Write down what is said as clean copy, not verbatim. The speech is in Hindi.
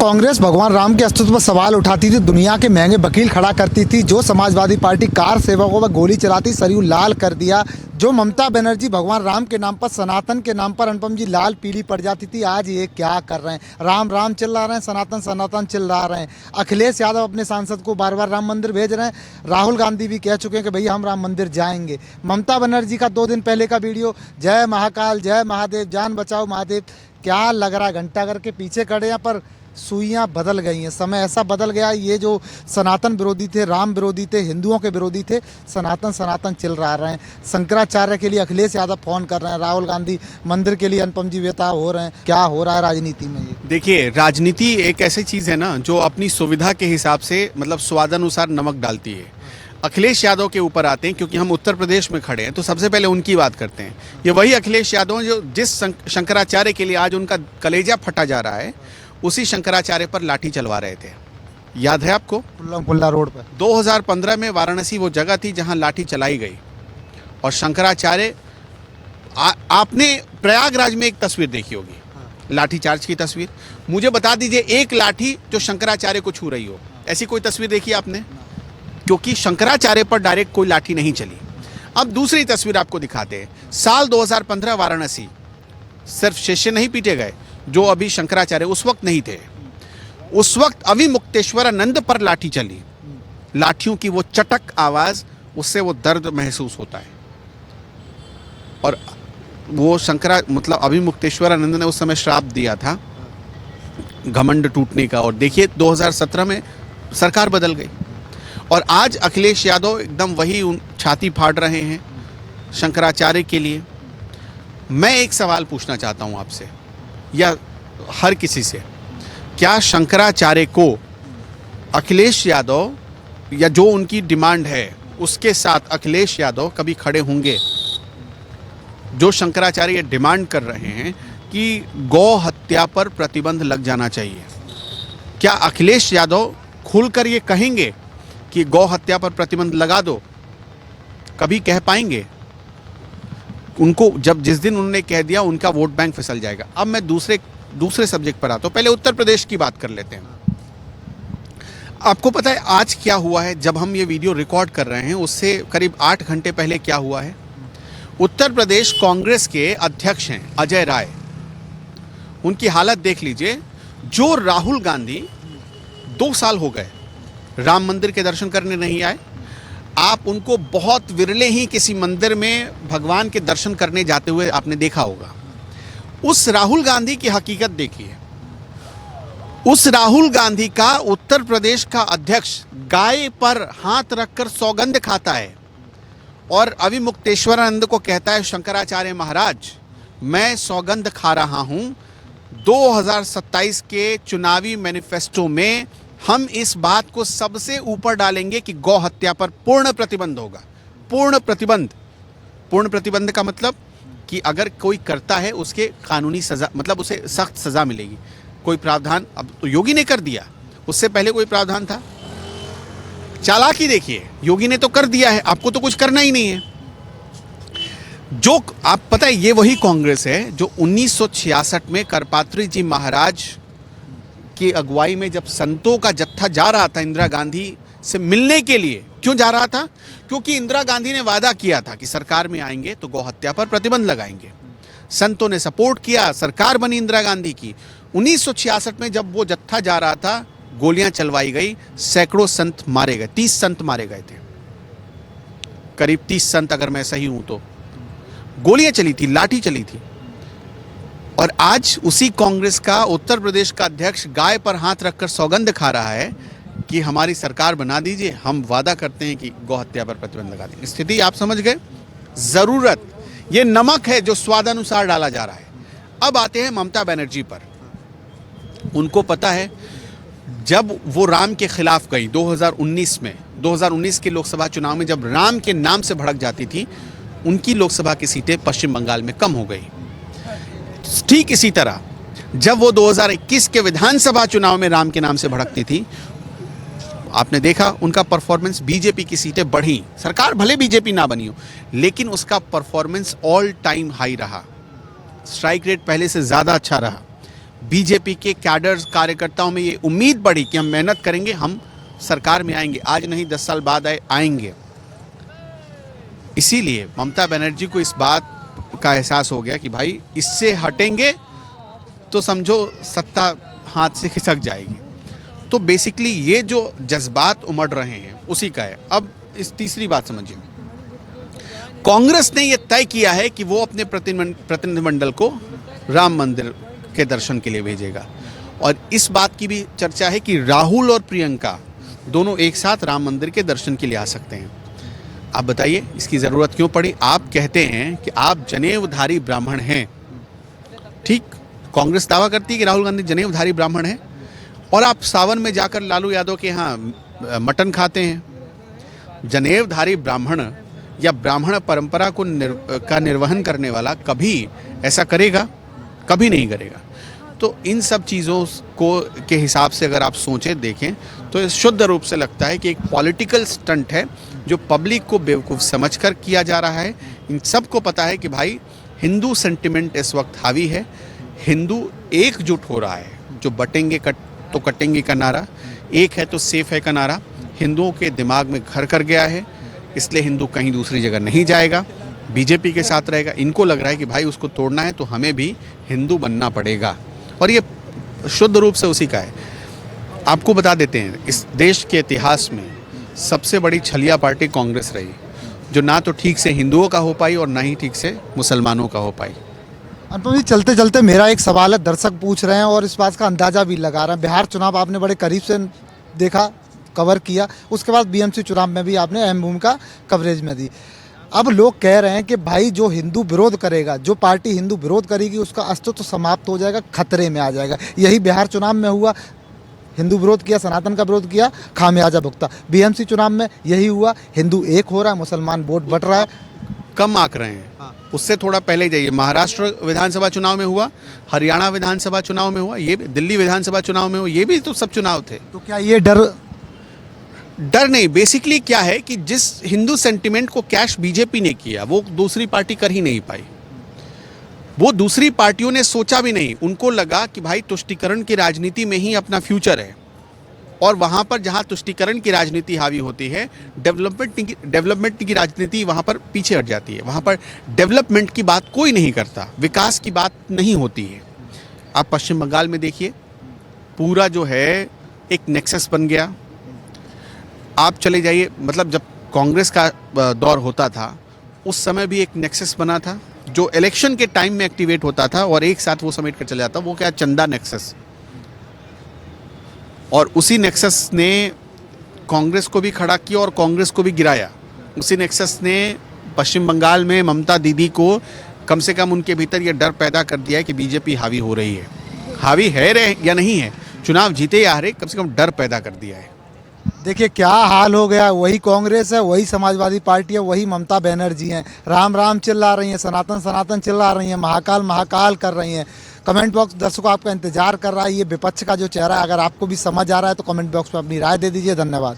कांग्रेस भगवान राम के अस्तित्व पर सवाल उठाती थी, दुनिया के महंगे वकील खड़ा करती थी, जो समाजवादी पार्टी कार सेवकों पर गोली चलाती सरयू लाल कर दिया, जो ममता बनर्जी भगवान राम के नाम पर सनातन के नाम पर अनुपम जी लाल पीली पड़ जाती थी, आज ये क्या कर रहे हैं? राम राम चिल्ला रहे हैं, सनातन सनातन चिल्ला रहे हैं। अखिलेश यादव अपने सांसद को बार बार राम मंदिर भेज रहे हैं। राहुल गांधी भी कह चुके हैं कि भैया हम राम मंदिर जाएंगे। ममता बनर्जी का 2 दिन पहले का वीडियो, जय महाकाल जय महादेव जान बचाओ महादेव, क्या लग रहा है घंटाघर के पीछे खड़े हैं, पर सुइयां बदल गई हैं। समय ऐसा बदल गया, ये जो सनातन विरोधी थे, राम विरोधी थे, हिंदुओं के विरोधी थे, सनातन सनातन चिल रहे हैं। शंकराचार्य के लिए अखिलेश यादव फोन कर रहे हैं, राहुल गांधी मंदिर के लिए अनुपम जी बेताब हो रहे हैं। क्या हो रहा है राजनीति में? ये देखिए, राजनीति एक ऐसी चीज़ है ना जो अपनी सुविधा के हिसाब से मतलब स्वादानुसार नमक डालती है। अखिलेश यादव के ऊपर आते हैं क्योंकि हम उत्तर प्रदेश में खड़े हैं, तो सबसे पहले उनकी बात करते हैं। ये वही अखिलेश यादव जो जिस शंकराचार्य के लिए आज उनका कलेजा फटा जा रहा है, उसी शंकराचार्य पर लाठी चलवा रहे थे। याद है आपको? पुल्ला रोड पर 2015 में वाराणसी वो जगह थी जहां लाठी चलाई गई। और शंकराचार्य, आपने प्रयागराज में एक तस्वीर देखी होगी, लाठी चार्ज की तस्वीर। मुझे बता दीजिए एक लाठी जो शंकराचार्य को छू रही हो, ऐसी कोई तस्वीर देखी आपने? क्योंकि शंकराचार्य पर डायरेक्ट कोई लाठी नहीं चली। अब दूसरी तस्वीर आपको दिखाते हैं। साल 2015 वाराणसी, सिर्फ शिष्य नहीं पीटे गए, जो अभी शंकराचार्य उस वक्त नहीं थे, उस वक्त अविमुक्तेश्वरानंद पर लाठी चली। लाठियों की वो चटक आवाज, उससे वो दर्द महसूस होता है। और वो अविमुक्तेश्वरानंद ने उस समय श्राप दिया था घमंड टूटने का। और देखिए 2017 में सरकार बदल गई और आज अखिलेश यादव एकदम वही छाती फाड़ रहे हैं शंकराचार्य के लिए। मैं एक सवाल पूछना चाहता हूं आपसे या हर किसी से, क्या शंकराचार्य को अखिलेश यादव या जो उनकी डिमांड है उसके साथ अखिलेश यादव कभी खड़े होंगे? जो शंकराचार्य ये डिमांड कर रहे हैं कि गौ हत्या पर प्रतिबंध लग जाना चाहिए, क्या अखिलेश यादव खुलकर ये कहेंगे कि गौ हत्या पर प्रतिबंध लगा दो? कभी कह पाएंगे? उनको जिस दिन उन्होंने कह दिया, उनका वोट बैंक फिसल जाएगा। अब मैं दूसरे सब्जेक्ट पर आता हूं। पहले उत्तर प्रदेश की बात कर लेते हैं। आपको पता है आज क्या हुआ है? जब हम ये वीडियो रिकॉर्ड कर रहे हैं उससे करीब 8 घंटे पहले क्या हुआ है? उत्तर प्रदेश कांग्रेस के अध्यक्ष हैं अजय राय, उनकी हालत देख लीजिए। जो राहुल गांधी 2 साल हो गए राम मंदिर के दर्शन करने नहीं आए, आप उनको बहुत विरले ही किसी मंदिर में भगवान के दर्शन करने जाते हुए आपने देखा होगा। उस राहुल गांधी की हकीकत देखिए। उस राहुल गांधी का उत्तर प्रदेश का अध्यक्ष गाय पर हाथ रखकर सौगंध खाता है और अविमुक्तेश्वरानंद को कहता है, शंकराचार्य महाराज मैं सौगंध खा रहा हूं, 2027 के चुनावी मैनिफेस्टो में हम इस बात को सबसे ऊपर डालेंगे कि गौ हत्या पर पूर्ण प्रतिबंध होगा। पूर्ण प्रतिबंध का मतलब कि अगर कोई करता है उसके कानूनी सजा, मतलब उसे सख्त सजा मिलेगी। कोई प्रावधान अब तो योगी ने कर दिया, उससे पहले कोई प्रावधान था? चालाकी देखिए, योगी ने तो कर दिया है, आपको तो कुछ करना ही नहीं है। जो आप पता है, ये वही कांग्रेस है जो 1966 में करपात्री जी महाराज की अगुवाई में जब संतों का जत्था जा रहा था इंदिरा गांधी से मिलने के लिए। क्यों जा रहा था? क्योंकि इंदिरा गांधी ने वादा किया था कि सरकार में आएंगे तो गौ हत्या पर प्रतिबंध लगाएंगे। संतों ने सपोर्ट किया, सरकार बनी इंदिरा गांधी की। 1966 में जब वो जत्था जा रहा था, गोलियां चलवाई गई, सैकड़ों संत मारे गए, 30 संत मारे गए थे, करीब 30 संत अगर मैं सही हूं तो। गोलियां चली थी, लाठी चली थी। और आज उसी कांग्रेस का उत्तर प्रदेश का अध्यक्ष गाय पर हाथ रखकर सौगंध खा रहा है कि हमारी सरकार बना दीजिए, हम वादा करते हैं कि गौ हत्या पर प्रतिबंध लगा देंगे। स्थिति आप समझ गए? जरूरत, ये नमक है जो स्वादानुसार डाला जा रहा है। अब आते हैं ममता बनर्जी पर। उनको पता है जब वो राम के खिलाफ गई 2019 में, 2019 के लोकसभा चुनाव में जब राम के नाम से भड़क जाती थी, उनकी लोकसभा की सीटें पश्चिम बंगाल में कम हो गई। ठीक इसी तरह जब वो 2021 के विधानसभा चुनाव में राम के नाम से भड़कती थी, आपने देखा उनका परफॉर्मेंस, बीजेपी की सीटें बढ़ी। सरकार भले बीजेपी ना बनी हो, लेकिन उसका परफॉर्मेंस ऑल टाइम हाई रहा। स्ट्राइक रेट पहले से ज़्यादा अच्छा रहा। बीजेपी के कैडर्स कार्यकर्ताओं में ये उम्मीद बढ़ी कि हम मेहनत करेंगे, हम सरकार में आएंगे, आज नहीं 10 साल बाद आएंगे। इसीलिए ममता बनर्जी को इस बात का एहसास हो गया कि भाई इससे हटेंगे तो समझो सत्ता हाथ से खिसक जाएगी। तो बेसिकली ये जो जज्बात उमड़ रहे हैं उसी का है। अब इस तीसरी बात समझिए, कांग्रेस ने ये तय किया है कि वो अपने प्रतिनिधिमंडल को राम मंदिर के दर्शन के लिए भेजेगा, और इस बात की भी चर्चा है कि राहुल और प्रियंका दोनों एक साथ राम मंदिर के दर्शन के लिए आ सकते हैं। आप बताइए इसकी ज़रूरत क्यों पड़ी? आप कहते हैं कि आप जनेऊधारी ब्राह्मण हैं, ठीक, कांग्रेस दावा करती है कि राहुल गांधी जनेऊधारी ब्राह्मण हैं, और आप सावन में जाकर लालू यादव के यहाँ मटन खाते हैं। जनेऊधारी ब्राह्मण या ब्राह्मण परंपरा का निर्वहन करने वाला कभी ऐसा करेगा? कभी नहीं करेगा। तो इन सब चीज़ों को के हिसाब से अगर आप सोचें देखें तो ये शुद्ध रूप से लगता है कि एक पॉलिटिकल स्टंट है जो पब्लिक को बेवकूफ़ समझकर किया जा रहा है। इन सबको पता है कि भाई हिंदू सेंटिमेंट इस वक्त हावी है, हिंदू एकजुट हो रहा है। जो बटेंगे तो कटेंगे का नारा, एक है तो सेफ है का नारा हिंदुओं के दिमाग में घर कर गया है, इसलिए हिंदू कहीं दूसरी जगह नहीं जाएगा, बीजेपी के साथ रहेगा। इनको लग रहा है कि भाई उसको तोड़ना है तो हमें भी हिंदू बनना पड़ेगा, और ये शुद्ध रूप से उसी का है। आपको बता देते हैं इस देश के इतिहास में सबसे बड़ी छलिया पार्टी कांग्रेस रही, जो ना तो ठीक से हिंदुओं का हो पाई और ना ही ठीक से मुसलमानों का हो पाई। अनुपम जी, चलते चलते मेरा एक सवाल है, दर्शक पूछ रहे हैं और इस बात का अंदाज़ा भी लगा रहे हैं। बिहार चुनाव आपने बड़े करीब से देखा, कवर किया, उसके बाद बीएमसी चुनाव में भी आपने अहम भूमिका कवरेज में दी। अब लोग कह रहे हैं कि भाई जो हिंदू विरोध करेगा, जो पार्टी हिंदू विरोध करेगी, उसका अस्तित्व समाप्त हो जाएगा, खतरे में आ जाएगा। यही बिहार चुनाव में हुआ, हिंदू विरोध किया, सनातन का विरोध किया, खामियाजा भुगता। बीएमसी चुनाव में यही हुआ, हिंदू एक हो रहा है, मुसलमान वोट बट रहा है। कम आंक रहे हैं। उससे थोड़ा पहले जाइए, महाराष्ट्र विधानसभा चुनाव में हुआ, हरियाणा विधानसभा चुनाव में हुआ, ये दिल्ली विधानसभा चुनाव में हुआ, ये भी तो सब चुनाव थे। तो क्या ये डर नहीं, बेसिकली क्या है कि जिस हिंदू सेंटिमेंट को कैश बीजेपी ने किया वो दूसरी पार्टी कर ही नहीं पाई। वो दूसरी पार्टियों ने सोचा भी नहीं, उनको लगा कि भाई तुष्टीकरण की राजनीति में ही अपना फ्यूचर है, और वहाँ पर जहाँ तुष्टीकरण की राजनीति हावी होती है, डेवलपमेंट की राजनीति वहाँ पर पीछे हट जाती है। वहाँ पर डेवलपमेंट की बात कोई नहीं करता, विकास की बात नहीं होती है। आप पश्चिम बंगाल में देखिए, पूरा जो है एक नेक्सस बन गया। आप चले जाइए, मतलब जब कांग्रेस का दौर होता था उस समय भी एक नेक्सस बना था जो इलेक्शन के टाइम में एक्टिवेट होता था और एक साथ वो समेट कर चला जाता। वो क्या, चंदा नेक्सस। और उसी नेक्सस ने कांग्रेस को भी खड़ा किया और कांग्रेस को भी गिराया। उसी नेक्सस ने पश्चिम बंगाल में ममता दीदी को कम से कम उनके भीतर ये डर पैदा कर दिया है कि बीजेपी हावी हो रही है। हावी है रहे या नहीं है, चुनाव जीते या हारे, कम से कम डर पैदा कर दिया है। देखिए क्या हाल हो गया, वही कांग्रेस है, वही समाजवादी पार्टी है, वही ममता बनर्जी हैं। राम राम चिल्ला रही हैं, सनातन सनातन चिल्ला रही हैं, महाकाल महाकाल कर रही हैं। कमेंट बॉक्स दर्शकों आपका इंतजार कर रहा है। ये विपक्ष का जो चेहरा है, अगर आपको भी समझ आ रहा है तो कमेंट बॉक्स में अपनी राय दे दीजिए। धन्यवाद।